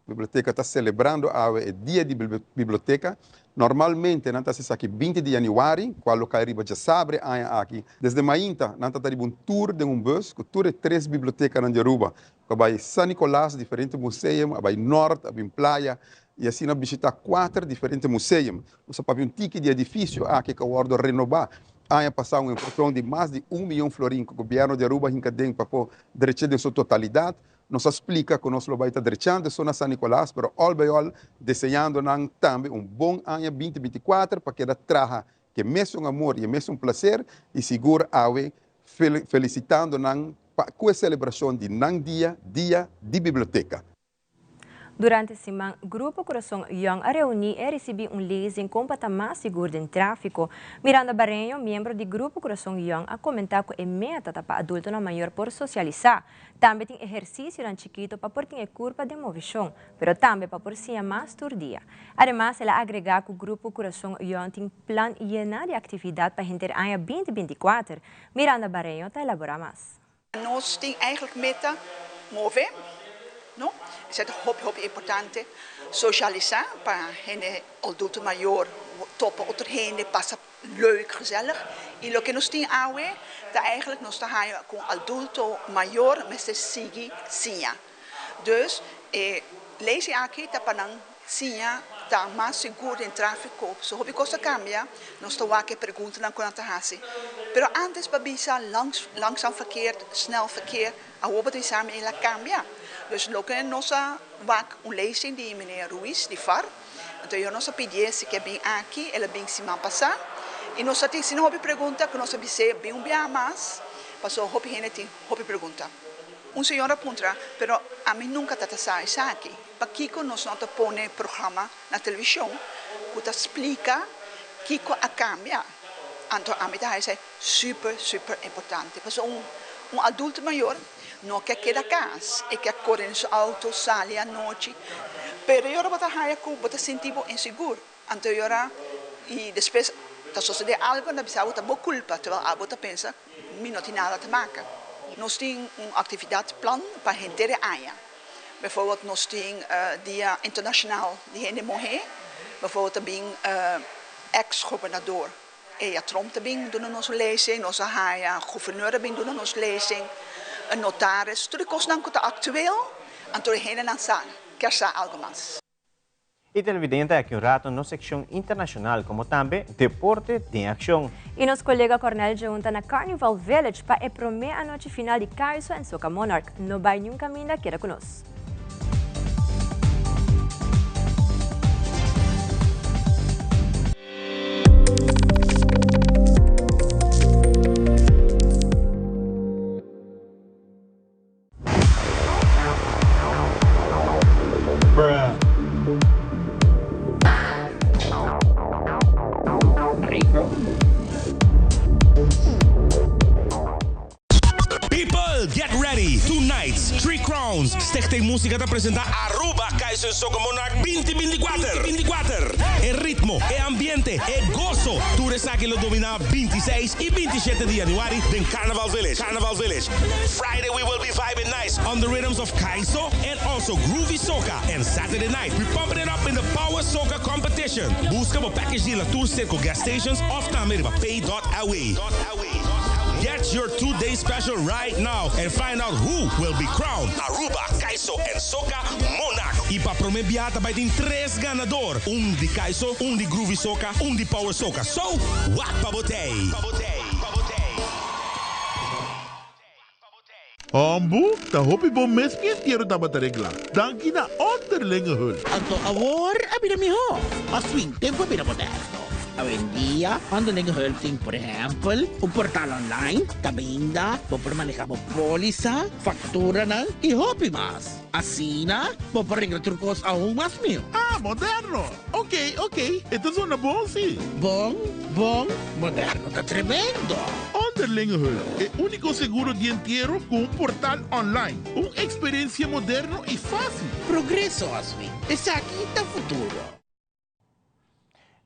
A biblioteca está celebrando o Dia de Biblioteca. Normalmente, nós estamos aqui 20 de janeiro, quando o Caribe já sabe aqui. Desde Mainta, nós estamos um tour de um bus, que tour de 3 bibliotecas na Aruba. Vai São Nicolás, diferentes museus, vai Norte, vai Praia, e assim nós visitamos 4 diferentes museus. Nós temos um ticket de edifício aqui que eu vou renovar. Há passado uma inversão de mais de 1 milhão de florins que o governo de Aruba tem para pôr direito de sua totalidade. Nos explica que nós vamos estar direito só na São Nicolás, mas all by all, desenhando também bom ano 2024 para que ela traga que mesmo um amor e mesmo um prazer e seguro felicitando com a celebração de Dia de Biblioteca. Durante a semana, o Grupo Coração Young a reunir e receber leasing com para mais seguro em tráfico. Miranda Barreño, membro do Grupo Coração Young, a comentar que é meta para adulto na maior por socializar. Também tem exercício na chiquito para por ter curva de movição, mas também para por ser mais turdia. Además, ela agrega que o Grupo Coração Young tem plano lleno de atividade para gente ano 2024. Miranda Barreño está elaborar mais. Nós temos eigenlijk meta mover. No? Isso é muito importante. Socializar para gente adulto maior, topa outra gente, passa leuk, gezellig. E o que nós temos agora, é eigenlijk nós estamos com adulto maior, mas se sigue sinha. Dus, lees aqui, tá para sinha, tá mais seguro em tráfico. So, hobby coisa cambia, nós estamos aqui perguntando quando está assim. Pero antes para bisa langzaam verkeer, snel verkeer, a utilizar ela cambia. Dus lo que nos va lezing de meneer Ruiz, de FAR. Então eu nos pedi se que bem aqui, ela bem semana passada. E nós até se não houve pergunta, que nós disse bem mais, passou houve gente houve pergunta. Senhor apunta, pero a mim nunca está isso aqui. Para Kiko nós não põe programa na televisão, que explica Kiko a cambia. Então a mim é super importante. Passou adulto maior. Não quer quedar casa, e quer correr no seu auto, sair à noite. Pero eu vou estar sentindo inseguro. Então eu e depois está sucedendo algo na bisa vou boa culpa, terwijl a vou pensa, mim não tem nada a marcar. Nós temos atividade plan para gente aia. Bijvoorbeeld nós temos dia internacional de gente morrer. Bijvoorbeeld também ex-governador e a Trump também dando nossa lezing, nossa haia, gouverneur também dando nossa lezing. Een notaris, tudo coisa não está atual, então a gente não sabe, quer saber algo mais. E televidente aqui um rato na secção internacional, como também deporte em ação. E nosso colega Cornel junta na Carnival Village para a primeira noite final de Caiso em Soca Monarch. Não vai nenhum caminho daqui conosco. Stichting Música te apresenta Aruba Caiso Soca Monarch 2024. El ritmo, el ambiente, el gozo. Tú eres aquí lo domina 26 y 27 de januari in Carnival Village. Friday we will be vibing nice on the rhythms of Caiso and also Groovy Soca. And Saturday night we pumping it up in the Power Soca competition. Busca o package de la Tour Circle gas stations of Tamir pay.awe. Get your 2-day special right now and find out who will be crowned Aruba, Caiso and Soca Monarch. E para promediata vai ter 3 ganador, de Caiso, de Groovy Soca, de Power Soca. So, what pa botei? Ambu, ta hopi bom mes que tiero tabat regla. Danki na onderlinge hul. Anto awor abina mi ho. Maswing tempo abina moderno. Hoy en día, cuando nag-helping, por ejemplo, un portal online, tabinda, manejar póliza, factura ng ihopi mas. Así na, paparinga trucos aún más mío. Ah, moderno. Ok. Esto suena bom, sí. Bom, moderno, está tremendo. Onderlingenhulp, el único seguro de entierro con un portal online. Una experiencia moderno y fácil. Progreso, Aswin. Esse aqui está futuro.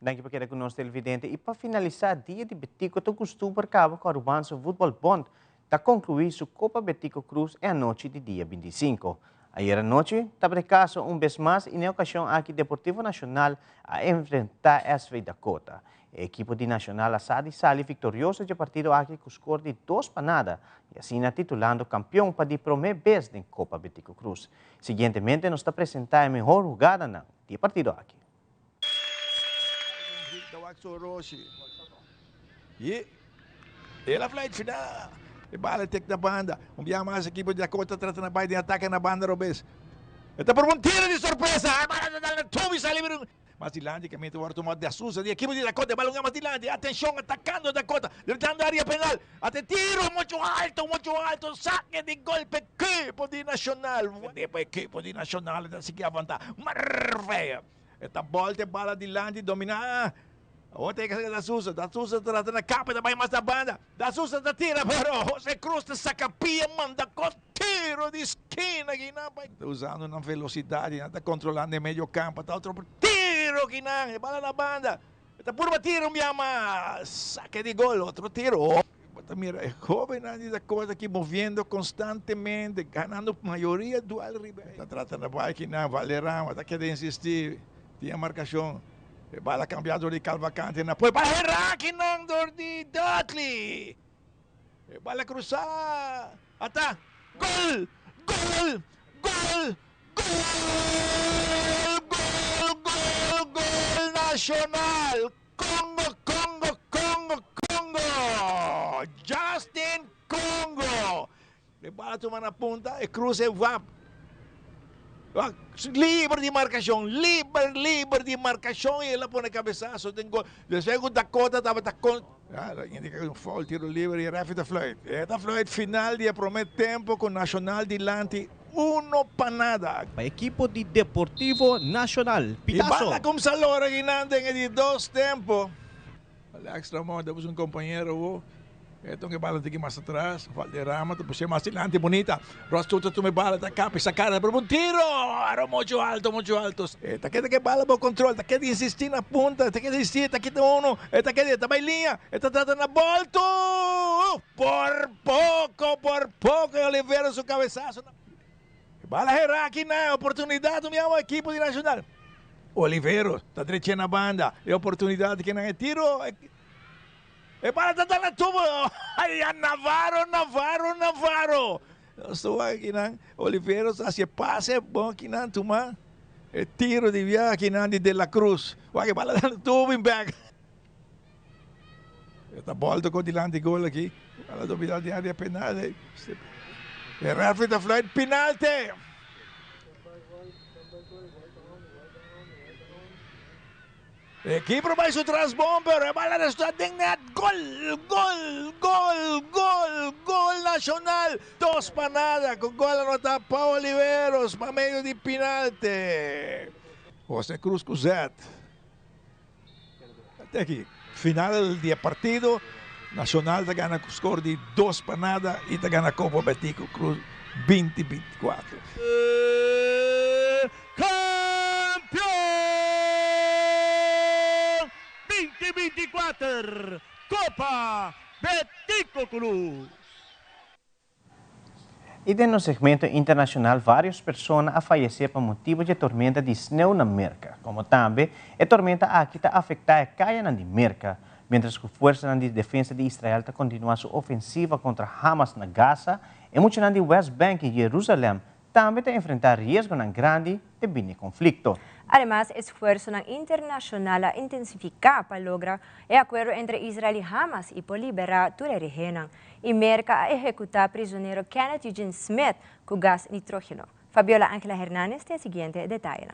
Dank je por conosco, televidente. E para finalizar, dia de Betico, tu costume por cabo com a Urbano Futebol Bond, está concluir sua Copa Betico Cruz é a noite de dia 25. Ayer à noite, estava caso vez mais e na ocasião aqui Deportivo Nacional a enfrentar a SV Dakota. A equipe de Nacional Assadi sale vitorioso de partido aqui com score de 2-0 e assim titulando campeão para a primeira vez na Copa Betico Cruz. Seguintemente, nos está apresentando a melhor jogada de partido aqui. E ela flight final. E bala tek na banda. Mais a equipe de Dakota trata na baia de ataque na banda Robes. Está por um tiro de surpresa. A bala da Tobi sai livre. Matilandi que mete o automato de Sousa. De equipe de Dakota. Balão a Matilandi. Atenção, atacando Dakota. Dentro área penal. Até tiro muito alto. Saque de golpe. Equipe de Nacional. Equipe de Nacional. Assim que avançar. Marveia. Esta volta bala de Landi dominar. Outra que da Sousa trata na capa da mais da banda. Da Sousa da tira, pero José Cruz da sacapia, manda com tiro de esquina que não vai. Está usando na velocidade, está controlando em meio campo, está outro tiro que não, bala na banda. Está por tiro, me ama, saque de gol, outro tiro. Mira, é jovem da coisa aqui movendo constantemente, ganhando maioria do Ribeiro. Está tratando de que não, Valerão, está querendo insistir, tinha marcação. Bala cambiado de Calvacante na poi. Bala herraki ng Dordi Dudley. Bala cruzar. Ata. Gol! Nacional. Congo. Justin Congo. Bala tuma na punta e cruza e vap. Livre de marcação de marcação e ela põe cabeçaço, tem gol. Depois Dakota estava com indica um foul, tiro livre e rápido flight. Esta flight final de promete tempo com Nacional de Lante, 1-0. A equipe de Deportivo Nacional, Pitazo. E bala com Salora ginante de 2 tempos. Extra mão, depois companheiro. Então que bala aqui mais atrás, Valderrama, depois é mais adiante, bonita. Rostuta tu me bala da capa, sacada para um tiro, era muito alto. Tá que bala para o controle, tá que insistir na punta, tá que insistir, tá que uno, tá que tá mais linha, tá tratando na volta. Por pouco, Oliveira seu cabeçaço. Bala errar aqui na oportunidade, minha equipe de Nacional. Oliveira, tá direitinho na banda, é oportunidade que não é tiro. E para tratar na tuba. Ai, Navarro. Estou aqui, não. Oliveira, se passe, bom aqui, não, tuma. E tiro de viagem aqui, não, de La Cruz. Vai, para dar na tuba, em back. Esta bola tocou de lante gol aqui. Para dominar de área penal. E rápido flight, penalti. Equipe vai o transbomber, a bala está dentro net, gol Nacional, 2-0, com gol anotado para Oliveros, para meio de penalti. José Cruz Cuzet. Até aqui, final do partido, Nacional está ganhando com score de 2-0 e está ganhando a Copa Betico Cruz 2024. Campeão! 2024 Copa Betico Cruz. E no segmento internacional, várias pessoas a falecer por motivo de tormenta de snow na América. Como também, a tormenta aqui está afetando a caia na América, mientras que a Força de Defesa de Israel está continuando sua ofensiva contra Hamas na Gaza, e muitos na West Bank e Jerusalém também está enfrentando risco grande de vir conflito. Además, esfuerzo internacional a intensificar para lograr el acuerdo entre Israel y Hamas y por liberar toda la región. Y América a ejecutar prisionero Kenneth Eugene Smith con gas nitrógeno. Fabiola Ángela Hernández tiene el siguiente detalle.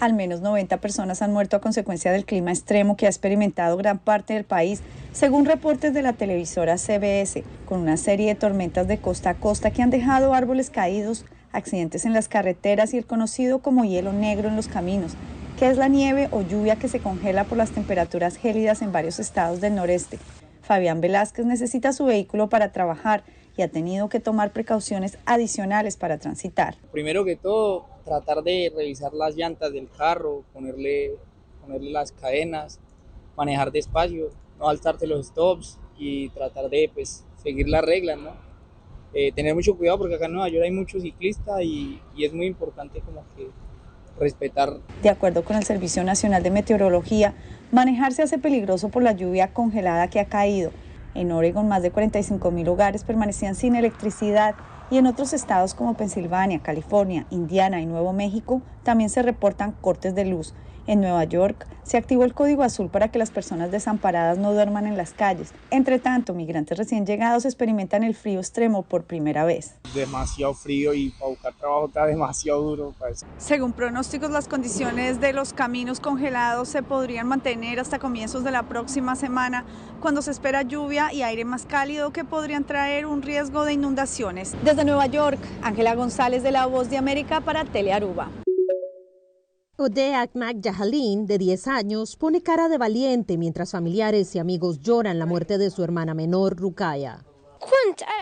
Al menos 90 personas han muerto a consecuencia del clima extremo que ha experimentado gran parte del país, según reportes de la televisora CBS, con una serie de tormentas de costa a costa que han dejado árboles caídos, accidentes en las carreteras y el conocido como hielo negro en los caminos, que es la nieve o lluvia que se congela por las temperaturas gélidas en varios estados del noreste. Fabián Velázquez necesita su vehículo para trabajar y ha tenido que tomar precauciones adicionales para transitar. Primero que todo, tratar de revisar las llantas del carro, ponerle las cadenas, manejar despacio, no saltarse los stops y tratar de seguir las reglas, ¿no? Tener mucho cuidado porque acá en Nueva York hay muchos ciclistas y es muy importante como que respetar. De acuerdo con el Servicio Nacional de Meteorología, manejar se hace peligroso por la lluvia congelada que ha caído. En Oregon, más de 45.000 hogares permanecían sin electricidad y en otros estados como Pensilvania, California, Indiana y Nuevo México también se reportan cortes de luz. En Nueva York se activó el código azul para que las personas desamparadas no duerman en las calles. Entre tanto, migrantes recién llegados experimentan el frío extremo por primera vez. Demasiado frío y para buscar trabajo está demasiado duro. Según pronósticos, las condiciones de los caminos congelados se podrían mantener hasta comienzos de la próxima semana, cuando se espera lluvia y aire más cálido que podrían traer un riesgo de inundaciones. Desde Nueva York, Ángela González de La Voz de América para Telearuba. Odeak McJahalin, de 10 años, pone cara de valiente mientras familiares y amigos lloran la muerte de su hermana menor, Rukaya.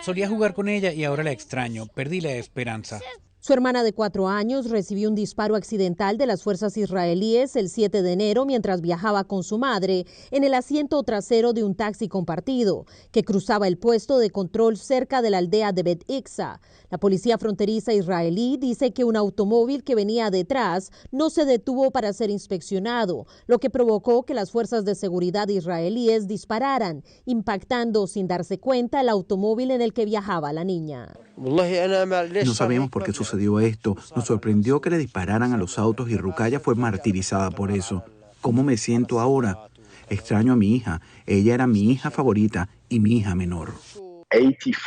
Solía jugar con ella y ahora la extraño. Perdí la esperanza. Su hermana de 4 años recibió un disparo accidental de las fuerzas israelíes el 7 de enero mientras viajaba con su madre en el asiento trasero de un taxi compartido que cruzaba el puesto de control cerca de la aldea de Bet Iksa. La policía fronteriza israelí dice que un automóvil que venía detrás no se detuvo para ser inspeccionado, lo que provocó que las fuerzas de seguridad israelíes dispararan, impactando sin darse cuenta el automóvil en el que viajaba la niña. No sabemos por qué sucedió esto. Nos sorprendió que le dispararan a los autos y Rukaya fue martirizada por eso. ¿Cómo me siento ahora? Extraño a mi hija. Ella era mi hija favorita y mi hija menor.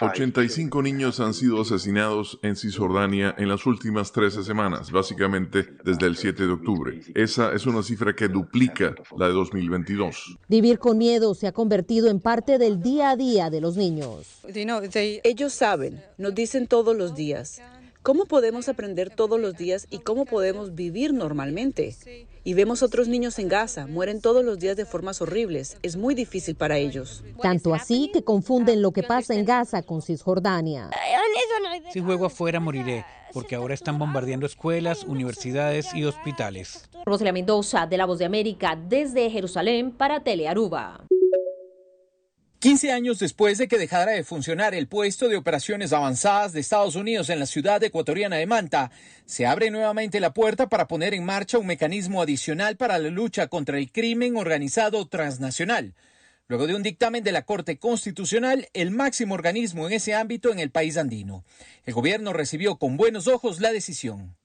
85 niños han sido asesinados en Cisjordania en las últimas 13 semanas, básicamente desde el 7 de octubre. Esa es una cifra que duplica la de 2022. Vivir con miedo se ha convertido en parte del día a día de los niños. Ellos saben, nos dicen todos los días. ¿Cómo podemos aprender todos los días y cómo podemos vivir normalmente? Y vemos otros niños en Gaza, mueren todos los días de formas horribles. Es muy difícil para ellos. Tanto así que confunden lo que pasa en Gaza con Cisjordania. Si juego afuera moriré, porque ahora están bombardeando escuelas, universidades y hospitales. Rosalía Mendoza, de La Voz de América, desde Jerusalén para Telearuba. 15 años después de que dejara de funcionar el puesto de operaciones avanzadas de Estados Unidos en la ciudad ecuatoriana de Manta, se abre nuevamente la puerta para poner en marcha un mecanismo adicional para la lucha contra el crimen organizado transnacional. Luego de un dictamen de la Corte Constitucional, el máximo organismo en ese ámbito en el país andino. El gobierno recibió con buenos ojos la decisión.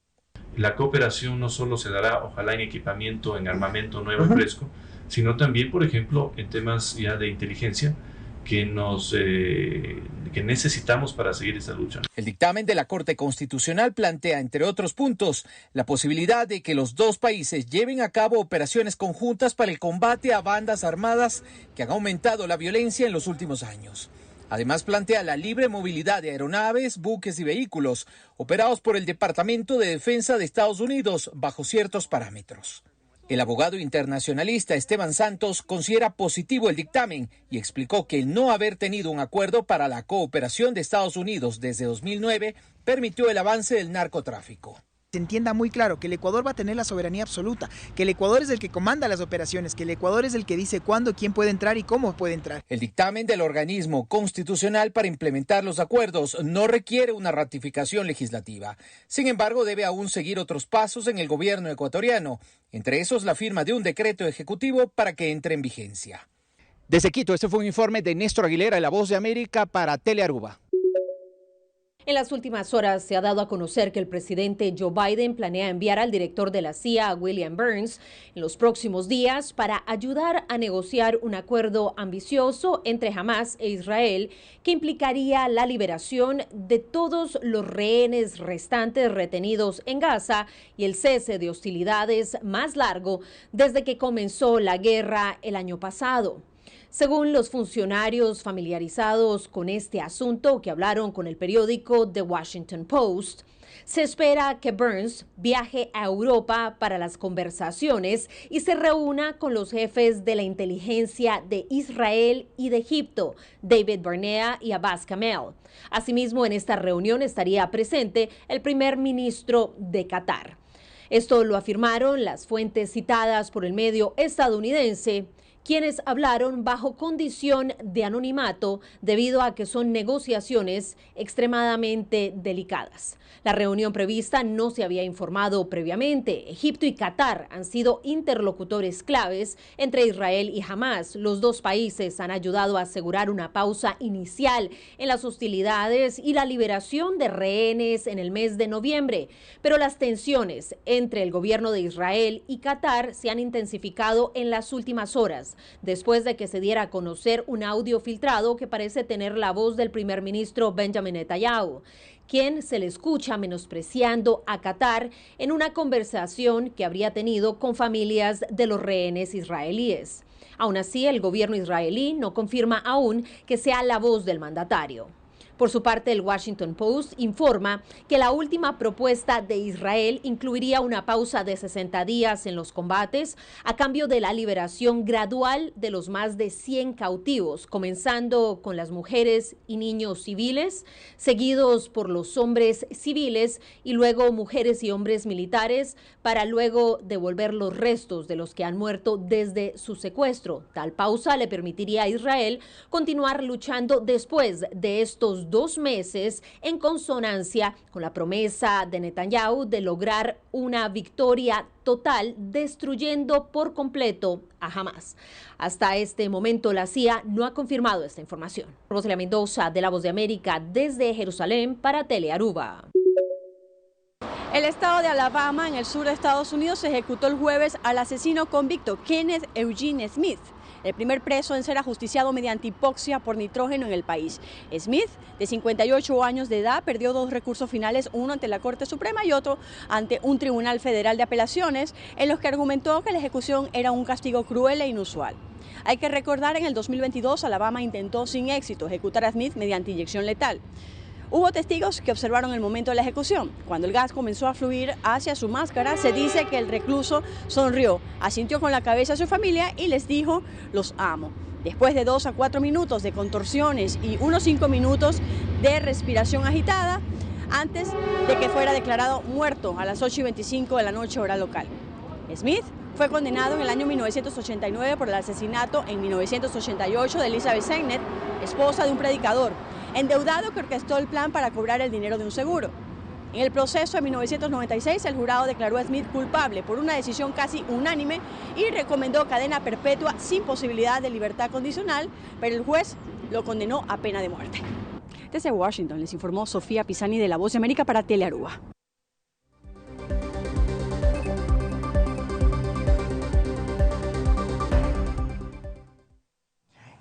La cooperación no solo se dará, ojalá, en equipamiento, en armamento nuevo y fresco, sino también, por ejemplo, en temas ya de inteligencia que necesitamos para seguir esta lucha. El dictamen de la Corte Constitucional plantea, entre otros puntos, la posibilidad de que los dos países lleven a cabo operaciones conjuntas para el combate a bandas armadas que han aumentado la violencia en los últimos años. Además, plantea la libre movilidad de aeronaves, buques y vehículos operados por el Departamento de Defensa de Estados Unidos bajo ciertos parámetros. El abogado internacionalista Esteban Santos considera positivo el dictamen y explicó que el no haber tenido un acuerdo para la cooperación de Estados Unidos desde 2009 permitió el avance del narcotráfico. Se entienda muy claro que el Ecuador va a tener la soberanía absoluta, que el Ecuador es el que comanda las operaciones, que el Ecuador es el que dice cuándo, quién puede entrar y cómo puede entrar. El dictamen del organismo constitucional para implementar los acuerdos no requiere una ratificación legislativa. Sin embargo, debe aún seguir otros pasos en el gobierno ecuatoriano, entre esos la firma de un decreto ejecutivo para que entre en vigencia. Desde Quito, este fue un informe de Néstor Aguilera, de La Voz de América para Telearuba. En las últimas horas se ha dado a conocer que el presidente Joe Biden planea enviar al director de la CIA, William Burns, en los próximos días para ayudar a negociar un acuerdo ambicioso entre Hamas e Israel que implicaría la liberación de todos los rehenes restantes retenidos en Gaza y el cese de hostilidades más largo desde que comenzó la guerra el año pasado. Según los funcionarios familiarizados con este asunto que hablaron con el periódico The Washington Post, se espera que Burns viaje a Europa para las conversaciones y se reúna con los jefes de la inteligencia de Israel y de Egipto, David Barnea y Abbas Kamel. Asimismo, en esta reunión estaría presente el primer ministro de Qatar. Esto lo afirmaron las fuentes citadas por el medio estadounidense, quienes hablaron bajo condición de anonimato debido a que son negociaciones extremadamente delicadas. La reunión prevista no se había informado previamente. Egipto y Qatar han sido interlocutores claves entre Israel y Hamas. Los dos países han ayudado a asegurar una pausa inicial en las hostilidades y la liberación de rehenes en el mes de noviembre. Pero las tensiones entre el gobierno de Israel y Qatar se han intensificado en las últimas horas, después de que se diera a conocer un audio filtrado que parece tener la voz del primer ministro Benjamin Netanyahu, quien se le escucha menospreciando a Qatar en una conversación que habría tenido con familias de los rehenes israelíes. Aún así, el gobierno israelí no confirma aún que sea la voz del mandatario. Por su parte, el Washington Post informa que la última propuesta de Israel incluiría una pausa de 60 días en los combates a cambio de la liberación gradual de los más de 100 cautivos, comenzando con las mujeres y niños civiles, seguidos por los hombres civiles y luego mujeres y hombres militares, para luego devolver los restos de los que han muerto desde su secuestro. Tal pausa le permitiría a Israel continuar luchando después de estos 2 meses, en consonancia con la promesa de Netanyahu de lograr una victoria total, destruyendo por completo a Hamas. Hasta este momento, la CIA no ha confirmado esta información. Rosalía Mendoza, de La Voz de América, desde Jerusalén para Telearuba. El estado de Alabama, en el sur de Estados Unidos, ejecutó el jueves al asesino convicto Kenneth Eugene Smith, el primer preso en ser ajusticiado mediante hipoxia por nitrógeno en el país. Smith, de 58 años de edad, perdió 2 recursos finales, uno ante la Corte Suprema y otro ante un tribunal federal de apelaciones, en los que argumentó que la ejecución era un castigo cruel e inusual. Hay que recordar, en el 2022, Alabama intentó sin éxito ejecutar a Smith mediante inyección letal. Hubo testigos que observaron el momento de la ejecución. Cuando el gas comenzó a fluir hacia su máscara, se dice que el recluso sonrió, asintió con la cabeza a su familia y les dijo: "Los amo". Después de 2 a 4 minutos de contorsiones y unos 5 minutos de respiración agitada, antes de que fuera declarado muerto a las 8:25 de la noche, hora local. Smith fue condenado en el año 1989 por el asesinato en 1988 de Elizabeth Sennett, esposa de un predicador, endeudado que orquestó el plan para cobrar el dinero de un seguro. En el proceso de 1996, el jurado declaró a Smith culpable por una decisión casi unánime y recomendó cadena perpetua sin posibilidad de libertad condicional, pero el juez lo condenó a pena de muerte. Desde Washington les informó Sofía Pisani, de La Voz de América, para Telearuba.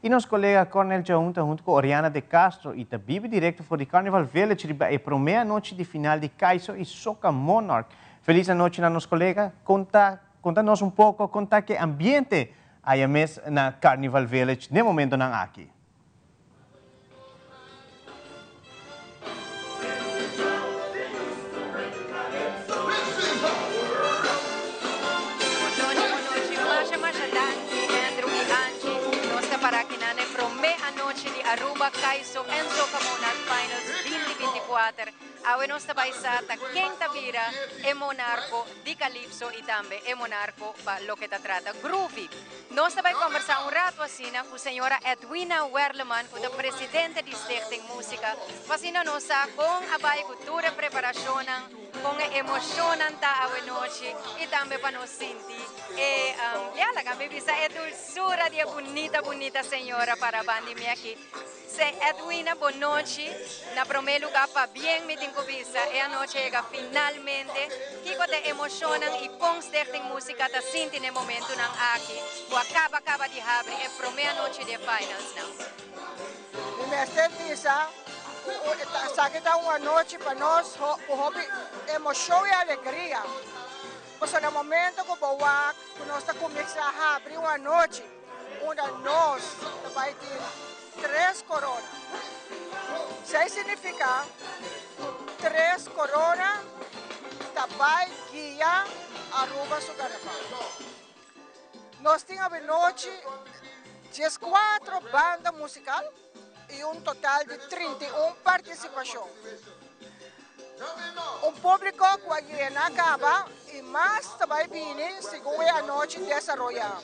E nosso colega Cornel Jaunta, junto com Oriana de Castro, e também direto para o Carnival Village, é para a meia-noite de final de Kaiso e Soca Monarch. Feliz noite, nosso colega. Conta-nos pouco, conta que ambiente há mesmo na Carnival Village, no momento não aqui. Aruba, Kaiso, and Soca Monarch Finals 2024. A nossa paisata, quem vira é Monarco de Calypso e também é Monarco para lo que trata Groovy. Nós também conversar rato assim com a senhora Edwina Werleman, que é a presidente da Stichting Música, fazendo nossa com a vai cultura preparação, com a emoção da noite e também para nós sentir. E ela que me visa é dulçura de bonita senhora para a bandinha aqui. Se Edwina, boa noite. Na primeiro lugar, para bem me tenho visa. E a noite chega finalmente. Que te emocionam e com Stichting Música está sentindo no momento não aqui. O acaba de abrir a primeira noite de finals não. E nesta visa, essa é uma noite para nós, com emoção e alegria. Pois no momento que nós começamos a abrir uma noite, onde nós vai ter 3 coronas. Isso significa 3 coronas vai guiar Aruba su carnaval. Nós tínhamos a noite 14 bandas musicais e total de 31 participações. Público que acaba e mais também vem segundo a noite desarrollada.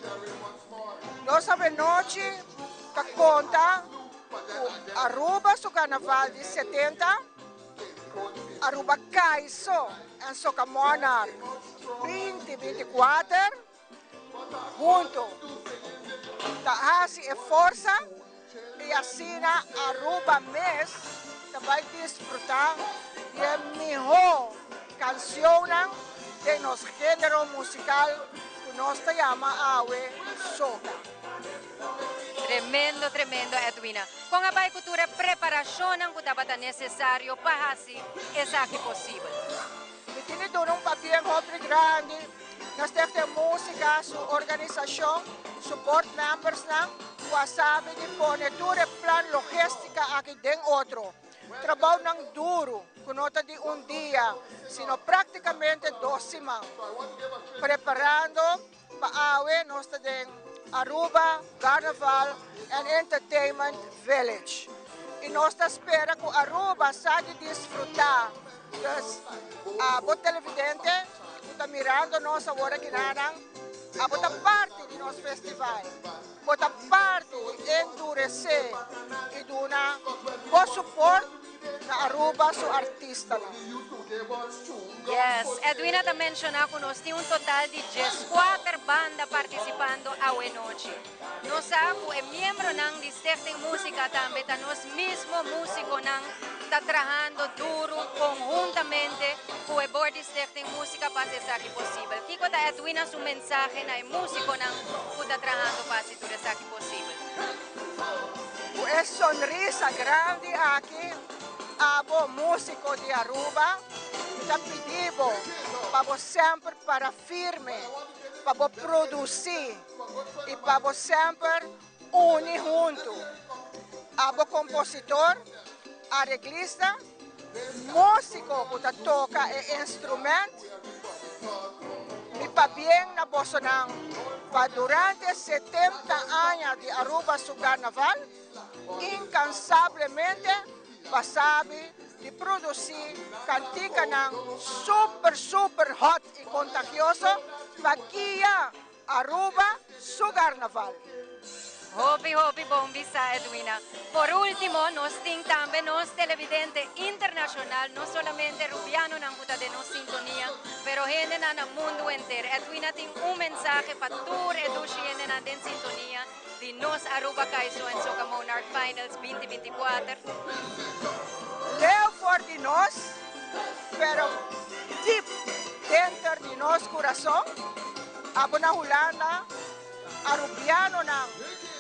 Nós a noite que conta com Aruba su carnaval de 70, Aruba Kaiso em Soca Monarch 2024, junto da Asi e Força e assim Aruba mês vai desfrutar da melhor canção de nosso gênero musical que nós chamamos Awe Soca. Tremendo, Edwina. Com a Vai Cultura, preparação que estava necessário para assim, essa aqui possível. Me tiene dado um papel muito grande. Nós temos música, sua organização, support members, que sabe de pôr todo o plano logística aqui dentro outro. Trabalho não duro, que não é de dia, sino praticamente 2 semanas. Preparando para a nós temos Aruba Carnaval and Entertainment Village. E nós esperamos que Aruba saiba desfrutar a televidente que está mirando nós agora aqui a botar parte de nosso festival, botar parte de endurecer e dar bom suporte na Aruba su artista. Yes, Edwina também mencionou que nós temos total de 14 bandas participando hoje noite. Nós sabemos que membro de Stichting Música também, nós mesmos músicos está trabalhando duro conjuntamente com o board de Stichting Música para fazer isso possível. Que é Edwina sua mensagem na músico que está trabalhando para fazer isso possível. É sonrisa grande aqui. A músico de Aruba está pedindo para sempre para firme, para produzir e para sempre unir junto. A compositor, arreglista, músico que toca instrumento, e para bem na Bolsonaro, para durante 70 anos de Aruba su carnaval, incansavelmente sabe de produzir cantica super hot e contagioso para guiar Aruba su carnaval. Hobby, bom visa, Edwina. Por último, nós temos também nos televidente internacional, não somente rubiano na puta de nos sintonia, pero gente no mundo inteiro. Edwina tem mensagem para todos os gente na sintonia de nos Aruba Kaiso em Soca Monarch Finals 2024. Leo for de nós, pero deep dentro de nosso coração, abo na Holanda, arubiano na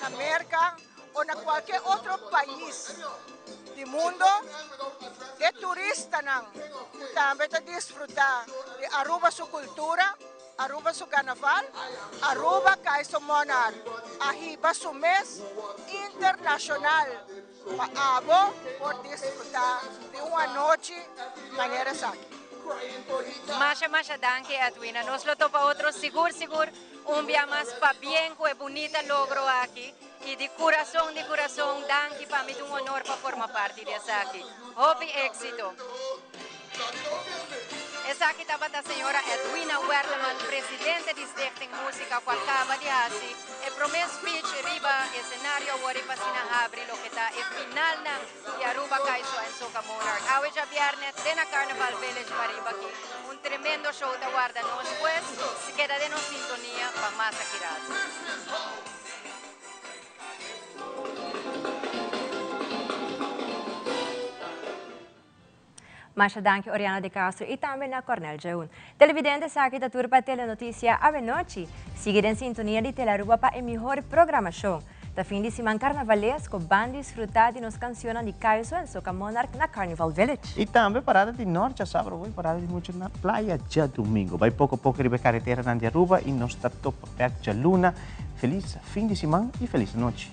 América ou na qualquer outro país do mundo, de turista também está desfrutar de Aruba sua cultura, Aruba su carnaval, Aruba Kaiso Monarch, arriba su mês internacional. Para por desfrutar de uma noite maneira aqui. Masha, danke, Edwina. Nós lo para outro seguro, dia mais para bem, que é bonita logro aqui. E de coração, danke para mim um honor para formar parte dessa aqui. Hobby éxito. Essa aqui estava a senhora Edwina Werleman, presidente de Stichting Música, qual acaba de assim, e promesso speech riba escenario agora para sina abri lo que está e final na e Aruba Kaiso en Soca Monarch. Hoje já viernes de na Carnaval Village Mariba aqui, tremendo show da guarda nos pues, se queda de nos sintonia para mais aquirado. Masha danke Oriana de Castro e também na Cornel Jaun. Televidente sabe da turba Telenotícia Ave Noite. Siga em sintonia de Telearuba para a melhor programação. Da fim de semana carnavalesco, van desfrutar de nos canções de Kaiso en Soca Monarch na Carnival Village. E também parada de norte a sábado, parada de muito na praia já domingo. Vai pouco a pouco ribe carretera na Aruba e nós está topo perto de Luna. Feliz fim de semana e feliz noite.